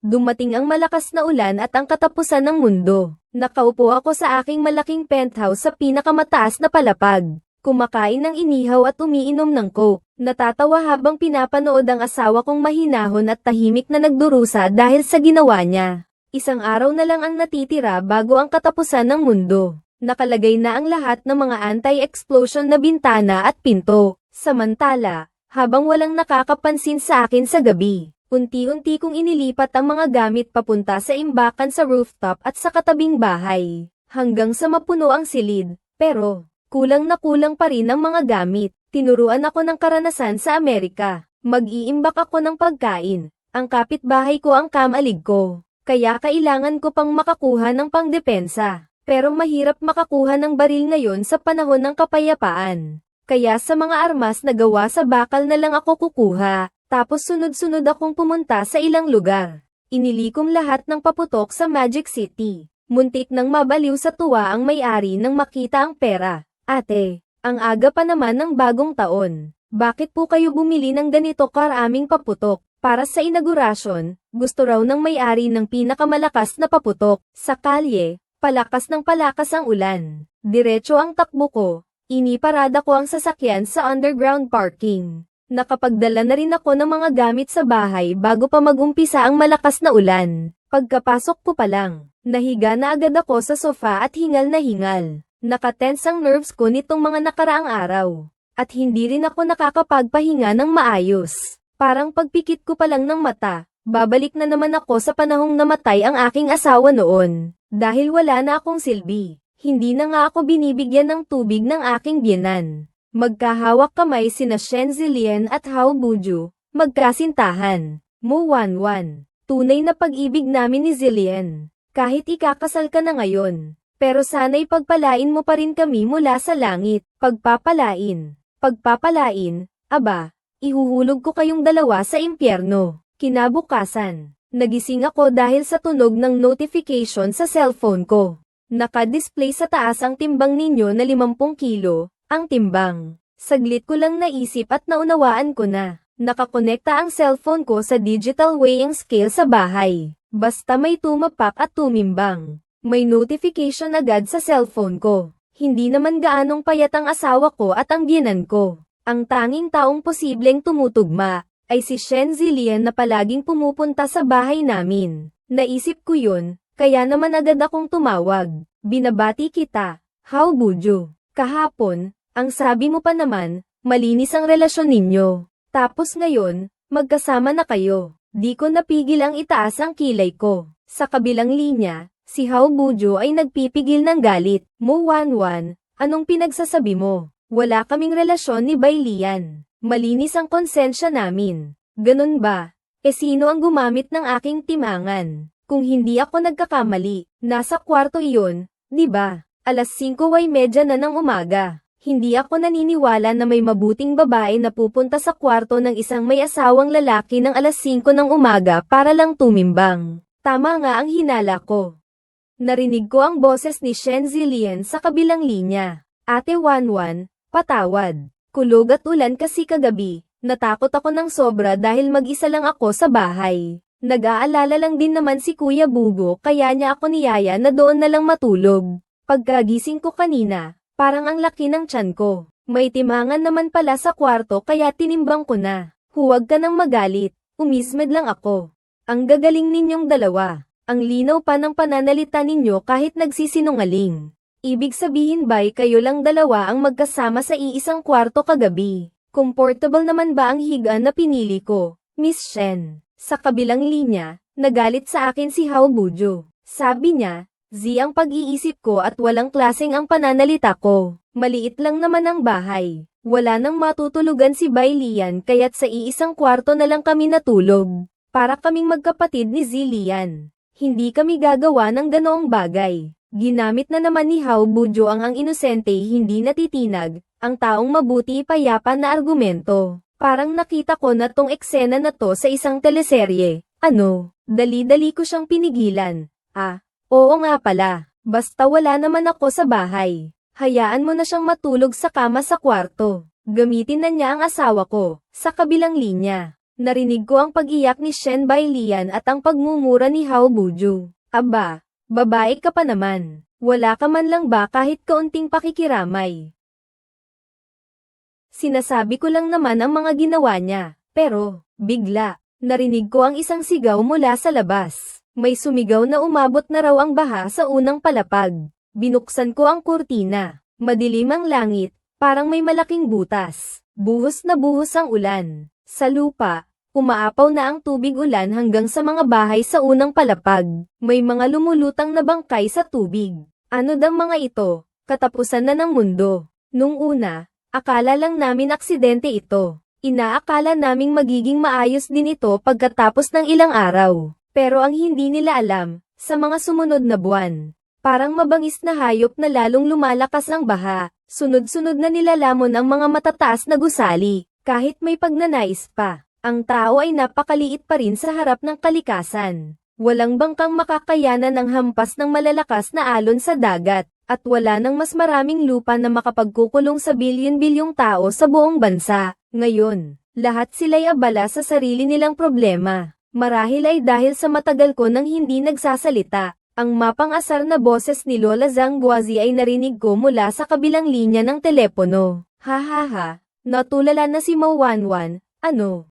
Dumating ang malakas na ulan at ang katapusan ng mundo. Nakaupo ako sa aking malaking penthouse sa pinakamataas na palapag. Kumakain ng inihaw at umiinom ng coke. Natatawa habang pinapanood ang asawa kong mahinahon at tahimik na nagdurusa dahil sa ginawa niya. Isang araw na lang ang natitira bago ang katapusan ng mundo. Nakalagay na ang lahat ng mga anti-explosion na bintana at pinto. Samantala, habang walang nakakapansin sa akin sa gabi, unti-unti kong inilipat ang mga gamit papunta sa imbakan sa rooftop at sa katabing bahay, hanggang sa mapuno ang silid. Pero, kulang na kulang pa rin ang mga gamit. Tinuruan ako ng karanasan sa Amerika. Mag-iimbak ako ng pagkain. Ang kapitbahay ko ang kamalig ko. Kaya kailangan ko pang makakuha ng pangdepensa. Pero mahirap makakuha ng baril ngayon sa panahon ng kapayapaan. Kaya sa mga armas na gawa sa bakal na lang ako kukuha. Tapos sunod-sunod akong pumunta sa ilang lugar. Inilikom lahat ng paputok sa Magic City. Muntik nang mabaliw sa tuwa ang may-ari nang makita ang pera. Ate, ang aga pa naman ng bagong taon. Bakit po kayo bumili ng ganito karaming paputok? Para sa inaugurasyon, gusto raw ng may-ari ng pinakamalakas na paputok. Sa kalye, palakas ng palakas ang ulan. Diretso ang takbo ko. Iniparada ko ang sasakyan sa underground parking. Nakapagdala na rin ako ng mga gamit sa bahay bago pa mag-umpisa ang malakas na ulan. Pagkapasok ko pa lang, nahiga na agad ako sa sofa at hingal na hingal. Nakatense ang nerves ko nitong mga nakaraang araw. At hindi rin ako nakakapagpahinga ng maayos. Parang pagpikit ko pa lang ng mata, babalik na naman ako sa panahong namatay ang aking asawa noon. Dahil wala na akong silbi, hindi na nga ako binibigyan ng tubig ng aking biyenan. Magkahawak kamay sina Shen Zillian at Hao Buju, magkasintahan. Mo Wanwan, tunay na pag-ibig namin ni Zillian. Kahit ikakasal ka na ngayon, pero sana'y pagpalain mo pa rin kami mula sa langit. Pagpapalain, aba, ihuhulog ko kayong dalawa sa impyerno. Kinabukasan, nagising ako dahil sa tunog ng notification sa cellphone ko. Naka-display sa taas ang timbang ninyo na 50 kilo. Ang timbang. Saglit ko lang naisip at naunawaan ko na. Nakakonekta ang cellphone ko sa digital weighing scale sa bahay. Basta may tumapak at tumimbang. May notification agad sa cellphone ko. Hindi naman gaanong payat ang asawa ko at ang biyenan ko. Ang tanging taong posibleng tumutugma ay si Shen Zillian na palaging pumupunta sa bahay namin. Naisip ko yun, kaya naman agad akong tumawag. Binabati kita, Hao Buju. Kahapon, ang sabi mo pa naman, malinis ang relasyon ninyo. Tapos ngayon, magkasama na kayo. Di ko napigil ang itaas ang kilay ko. Sa kabilang linya, si Hao Buju ay nagpipigil ng galit. Mo Wanwan, anong pinagsasabi mo? Wala kaming relasyon ni Bai Lian. Malinis ang konsensya namin. Ganun ba? Sino ang gumamit ng aking timangan? Kung hindi ako nagkakamali, nasa kwarto iyon, di ba? 5:30 na ng umaga. Hindi ako naniniwala na may mabuting babae na pupunta sa kwarto ng isang may asawang lalaki ng 5 ng umaga para lang tumimbang. Tama nga ang hinala ko. Narinig ko ang boses ni Shen Zillian sa kabilang linya. Ate Wanwan, patawad. Kulog at ulan kasi kagabi. Natakot ako ng sobra dahil mag-isa lang ako sa bahay. Nag-aalala lang din naman si Kuya Bugo kaya niya ako niyaya na doon na lang matulog. Pagkagising ko kanina, parang ang laki ng tiyan ko. May timangan naman pala sa kwarto kaya tinimbang ko na. Huwag ka nang magalit, umismed lang ako. Ang gagaling ninyong dalawa. Ang linaw pa ng pananalita ninyo kahit nagsisinungaling. Ibig sabihin ba'y kayo lang dalawa ang magkasama sa iisang kwarto kagabi? Comfortable naman ba ang higaan na pinili ko, Miss Shen? Sa kabilang linya, nagalit sa akin si Hao Buju. Sabi niya, ang pag-iisip ko at walang klaseng ang pananalita ko. Maliit lang naman ang bahay. Wala nang matutulugan si Bai Lian kaya't sa iisang kwarto na lang kami natulog. Para kaming magkapatid ni Zillian. Hindi kami gagawa ng ganoong bagay. Ginamit na naman ni Hao Buju ang inosente hindi natitinag, ang taong mabuti payapa na argumento. Parang nakita ko na tong eksena na to sa isang teleserye. Ano, dali-dali ko siyang pinigilan. Oo nga pala, basta wala naman ako sa bahay. Hayaan mo na siyang matulog sa kama sa kwarto. Gamitin na niya ang asawa ko. Sa kabilang linya, Narinig ko ang pag-iyak ni Shen Bailian at ang pagmumura ni Hao Buju. Aba, babae ka pa naman. Wala ka man lang ba kahit kaunting pakikiramay? Sinasabi ko lang naman ang mga ginawa niya. Pero, bigla, narinig ko ang isang sigaw mula sa labas. May sumigaw na umabot na raw ang baha sa unang palapag. Binuksan ko ang kurtina. Madilim ang langit, parang may malaking butas. Buhos na buhos ang ulan. Sa lupa, umaapaw na ang tubig ulan hanggang sa mga bahay sa unang palapag. May mga lumulutang na bangkay sa tubig. Ano dang mga ito? Katapusan na ng mundo. Nung una, akala lang namin aksidente ito. Inaakala naming magiging maayos din ito pagkatapos ng ilang araw. Pero ang hindi nila alam, sa mga sumunod na buwan, parang mabangis na hayop na lalong lumalakas ang baha. Sunod-sunod na nilalamon ang mga matataas na gusali. Kahit may pagnanais pa, ang tao ay napakaliit pa rin sa harap ng kalikasan. Walang bangkang makakayanan ang hampas ng malalakas na alon sa dagat, at wala nang mas maraming lupa na makapagkukulong sa bilyon-bilyong tao sa buong bansa. Ngayon, lahat sila'y abala sa sarili nilang problema. Marahil ay dahil sa matagal ko nang hindi nagsasalita. Ang mapang-asar na boses ni Lola Zhang Guozi ay narinig ko mula sa kabilang linya ng telepono. Ha. Natulala na si Mao Wanwan, ano?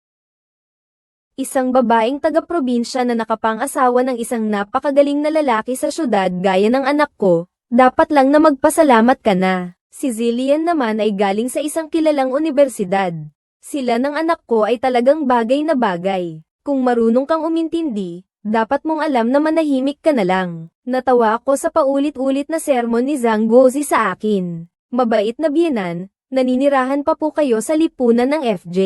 Isang babaeng taga-probinsya na nakapang-asawa ng isang napakagaling na lalaki sa syudad gaya ng anak ko, dapat lang na magpasalamat ka na. Si Zillian naman ay galing sa isang kilalang universidad. Sila ng anak ko ay talagang bagay na bagay. Kung marunong kang umintindi, dapat mong alam na manahimik ka na lang. Natawa ako sa paulit-ulit na sermon ni Zhang Guozi sa akin. Mabait na biyenan. Naninirahan pa po kayo sa lipunan ng FJ.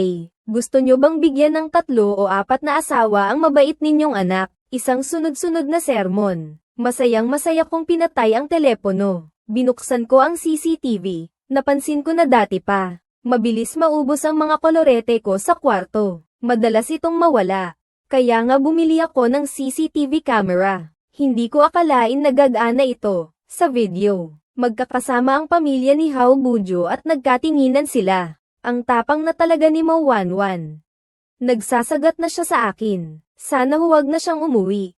Gusto nyo bang bigyan ng 3 o 4 na asawa ang mabait ninyong anak? Isang sunod-sunod na sermon. Masayang-masaya kong pinatay ang telepono. Binuksan ko ang CCTV. Napansin ko na dati pa. Mabilis maubos ang mga kolorete ko sa kwarto. Madalas itong mawala. Kaya nga bumili ako ng CCTV camera. Hindi ko akalain na gagana ito. Sa video, magkakasama ang pamilya ni Hao Buju at nagkatinginan sila. Ang tapang na talaga ni Mao Wanwan. Nagsasagat na siya sa akin. Sana huwag na siyang umuwi.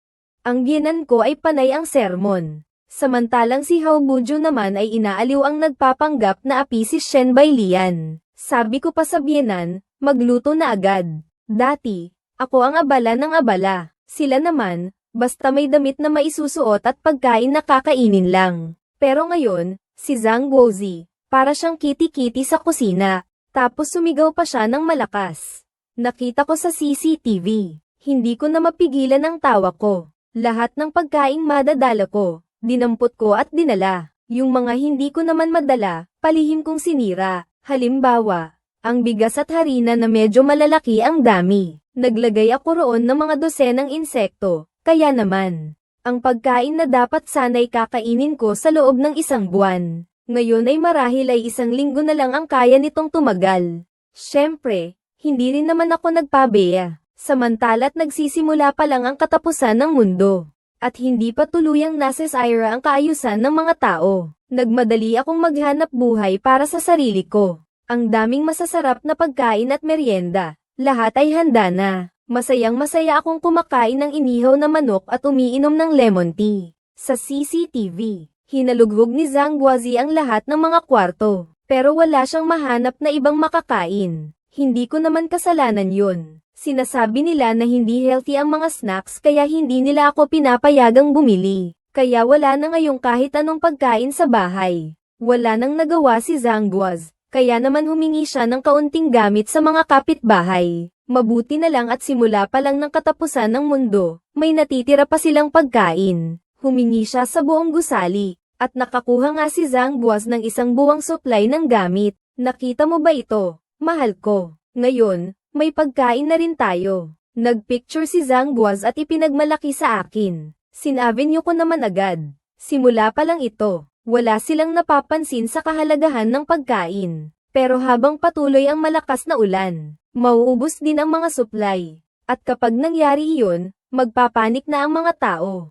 Ang biyenan ko ay panay ang sermon. Samantalang si Hao Buju naman ay inaaliw ang nagpapanggap na api si Shen Bailian. Sabi ko pa sa biyenan, magluto na agad. Dati, ako ang abala ng abala. Sila naman, basta may damit na maisusuot at pagkain na kakainin lang. Pero ngayon, si Zhang Guozi, para siyang kitty-kitty sa kusina. Tapos sumigaw pa siya ng malakas. Nakita ko sa CCTV. Hindi ko na mapigilan ang tawa ko. Lahat ng pagkaing madadala ko, dinampot ko at dinala. Yung mga hindi ko naman madala, palihim kong sinira. Halimbawa, ang bigas at harina na medyo malalaki ang dami. Naglagay ako roon ng mga dosenang insekto. Kaya naman, ang pagkain na dapat sana'y kakainin ko sa loob ng 1 buwan. Ngayon ay marahil ay 1 linggo na lang ang kaya nitong tumagal. Siyempre, hindi rin naman ako nagpabeya. Samantala't nagsisimula pa lang ang katapusan ng mundo. At hindi pa tuluyang nasesira ang kaayusan ng mga tao. Nagmadali akong maghanap buhay para sa sarili ko. Ang daming masasarap na pagkain at merienda. Lahat ay handa na. Masayang-masaya akong kumakain ng inihaw na manok at umiinom ng lemon tea. Sa CCTV, hinalughog ni Zhang Guozi ang lahat ng mga kwarto. Pero wala siyang mahanap na ibang makakain. Hindi ko naman kasalanan yun. Sinasabi nila na hindi healthy ang mga snacks kaya hindi nila ako pinapayagang bumili. Kaya wala na ngayong kahit anong pagkain sa bahay. Wala nang nagawa si Zhang Guozi. Kaya naman humingi siya ng kaunting gamit sa mga kapitbahay. Mabuti na lang at simula pa lang ng katapusan ng mundo, may natitira pa silang pagkain. Humingi siya sa buong gusali, at nakakuha nga si Zhang Guozi ng 1 buwang supply ng gamit. Nakita mo ba ito, mahal ko? Ngayon, may pagkain na rin tayo. Nagpicture si Zhang Guozi at ipinagmalaki sa akin. Sinabi ko naman agad. Simula pa lang ito, wala silang napapansin sa kahalagahan ng pagkain. Pero habang patuloy ang malakas na ulan, mauubos din ang mga supply. At kapag nangyari iyon, magpapanik na ang mga tao.